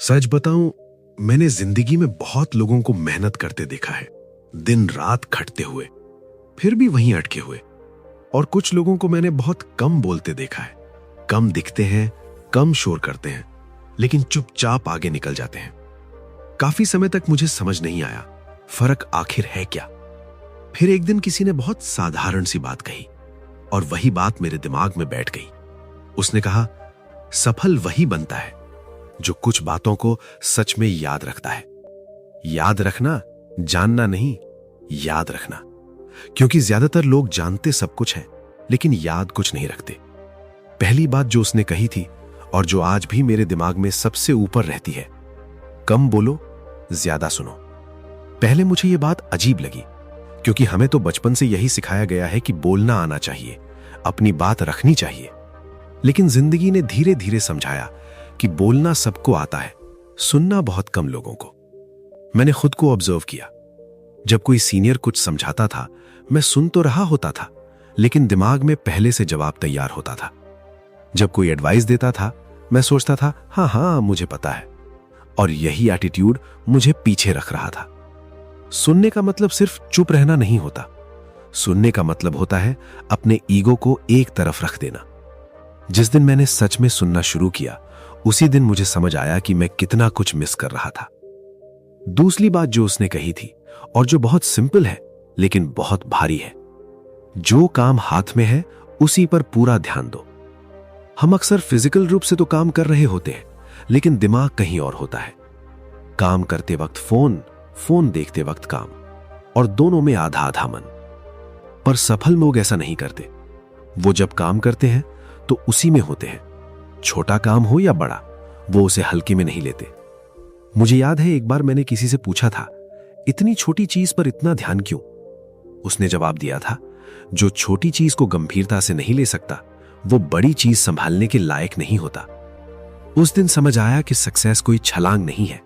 सच बताऊं, मैंने जिंदगी में बहुत लोगों को मेहनत करते देखा है, दिन रात खटते हुए, फिर भी वहीं अटके हुए। और कुछ लोगों को मैंने बहुत कम बोलते देखा है, कम दिखते हैं, कम शोर करते हैं, लेकिन चुपचाप आगे निकल जाते हैं। काफी समय तक मुझे समझ नहीं आया फर्क आखिर है क्या। फिर एक दिन किसी ने बहुत साधारण सी बात कही और वही बात मेरे दिमाग में बैठ गई। उसने कहा, सफल वही बनता है जो कुछ बातों को सच में याद रखता है। याद रखना, जानना नहीं, याद रखना। क्योंकि ज्यादातर लोग जानते सब कुछ है लेकिन याद कुछ नहीं रखते। पहली बात जो उसने कही थी और जो आज भी मेरे दिमाग में सबसे ऊपर रहती है, कम बोलो, ज्यादा सुनो। पहले मुझे यह बात अजीब लगी क्योंकि हमें तो बचपन से यही सिखाया गया है कि बोलना आना चाहिए, अपनी बात रखनी चाहिए। लेकिन जिंदगी ने धीरे धीरे समझाया कि बोलना सबको आता है, सुनना बहुत कम लोगों को। मैंने खुद को ऑब्जर्व किया। जब कोई सीनियर कुछ समझाता था, मैं सुन तो रहा होता था लेकिन दिमाग में पहले से जवाब तैयार होता था। जब कोई एडवाइस देता था, मैं सोचता था हाँ मुझे पता है। और यही एटीट्यूड मुझे पीछे रख रहा था। सुनने का मतलब सिर्फ चुप रहना नहीं होता। सुनने का मतलब होता है अपने ईगो को एक तरफ रख देना। जिस दिन मैंने सच में सुनना शुरू किया, उसी दिन मुझे समझ आया कि मैं कितना कुछ मिस कर रहा था। दूसरी बात जो उसने कही थी और जो बहुत सिंपल है लेकिन बहुत भारी है, जो काम हाथ में है उसी पर पूरा ध्यान दो। हम अक्सर फिजिकल रूप से तो काम कर रहे होते हैं लेकिन दिमाग कहीं और होता है। काम करते वक्त फोन देखते वक्त काम, और दोनों में आधा आधा मन। पर सफल लोग ऐसा नहीं करते। वो जब काम करते हैं तो उसी में होते हैं। छोटा काम हो या बड़ा, वो उसे हल्के में नहीं लेते। मुझे याद है एक बार मैंने किसी से पूछा था, इतनी छोटी चीज पर इतना ध्यान क्यों? उसने जवाब दिया था, जो छोटी चीज को गंभीरता से नहीं ले सकता, वो बड़ी चीज संभालने के लायक नहीं होता। उस दिन समझ आया कि सक्सेस कोई छलांग नहीं है,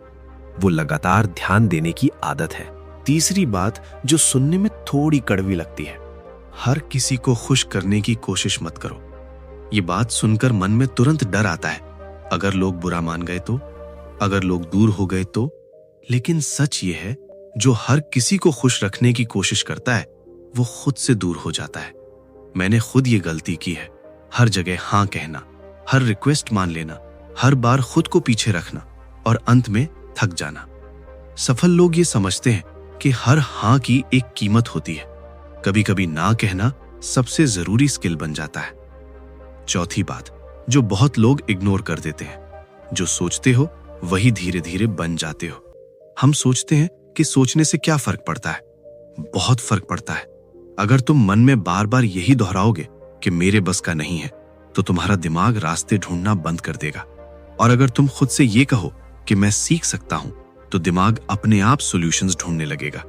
वो लगातार ध्यान देने की आदत है। तीसरी बात जो सुनने में थोड़ी कड़वी लगती है, हर किसी को खुश करने की कोशिश मत करो। ये बात सुनकर मन में तुरंत डर आता है, अगर लोग बुरा मान गए तो, अगर लोग दूर हो गए तो। लेकिन सच ये है, जो हर किसी को खुश रखने की कोशिश करता है वो खुद से दूर हो जाता है। मैंने खुद ये गलती की है, हर जगह हाँ कहना, हर रिक्वेस्ट मान लेना, हर बार खुद को पीछे रखना और अंत में थक जाना। सफल लोग ये समझते हैं कि हर हाँ की एक कीमत होती है। कभी कभी ना कहना सबसे जरूरी स्किल बन जाता है। चौथी बात जो बहुत लोग इग्नोर कर देते हैं, जो सोचते हो वही धीरे धीरे बन जाते हो। हम सोचते हैं कि सोचने से क्या फर्क पड़ता है, बहुत फर्क पड़ता है। अगर तुम मन में बार बार यही दोहराओगे कि मेरे बस का नहीं है, तो तुम्हारा दिमाग रास्ते ढूंढना बंद कर देगा। और अगर तुम खुद से ये कहो कि मैं सीख सकता हूं, तो दिमाग अपने आप सॉल्यूशंस ढूंढने लगेगा।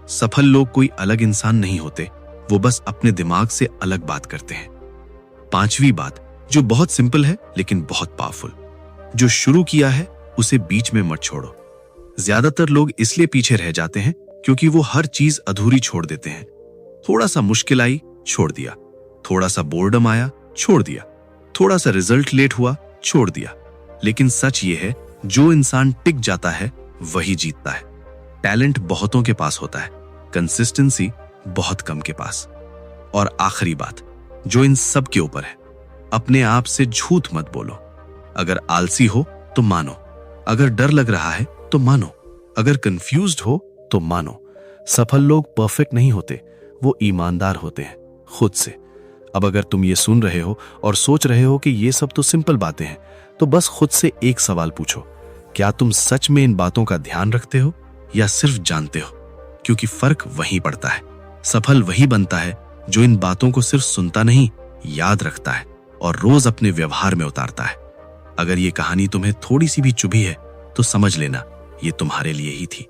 सफल लोग कोई अलग इंसान नहीं होते, वो बस अपने दिमाग से अलग बात करते हैं। पांचवी बात जो बहुत सिंपल है लेकिन बहुत पावरफुल, जो शुरू किया है उसे बीच में मत छोड़ो। ज्यादातर लोग इसलिए पीछे रह जाते हैं क्योंकि वो हर चीज अधूरी छोड़ देते हैं। थोड़ा सा मुश्किल आई, छोड़ दिया। थोड़ा सा बोर्डम आया, छोड़ दिया। थोड़ा सा रिजल्ट लेट हुआ, छोड़ दिया। लेकिन सच ये है, जो इंसान टिक जाता है वही जीतता है। टैलेंट बहुतों के पास होता है, कंसिस्टेंसी बहुत कम के पास। और आखिरी बात जो इन सब के ऊपर है, अपने आप से झूठ मत बोलो। अगर आलसी हो तो मानो, अगर डर लग रहा है तो मानो, अगर कंफ्यूज्ड हो तो मानो। सफल लोग परफेक्ट नहीं होते, वो ईमानदार होते हैं खुद से। अब अगर तुम ये सुन रहे हो और सोच रहे हो कि ये सब तो सिंपल बातें हैं, तो बस खुद से एक सवाल पूछो, क्या तुम सच में इन बातों का ध्यान रखते हो या सिर्फ जानते हो? क्योंकि फर्क वहीं पड़ता है। सफल वही बनता है जो इन बातों को सिर्फ सुनता नहीं, याद रखता है और रोज अपने व्यवहार में उतारता है। अगर ये कहानी तुम्हें थोड़ी सी भी चुभी है तो समझ लेना, ये तुम्हारे लिए ही थी।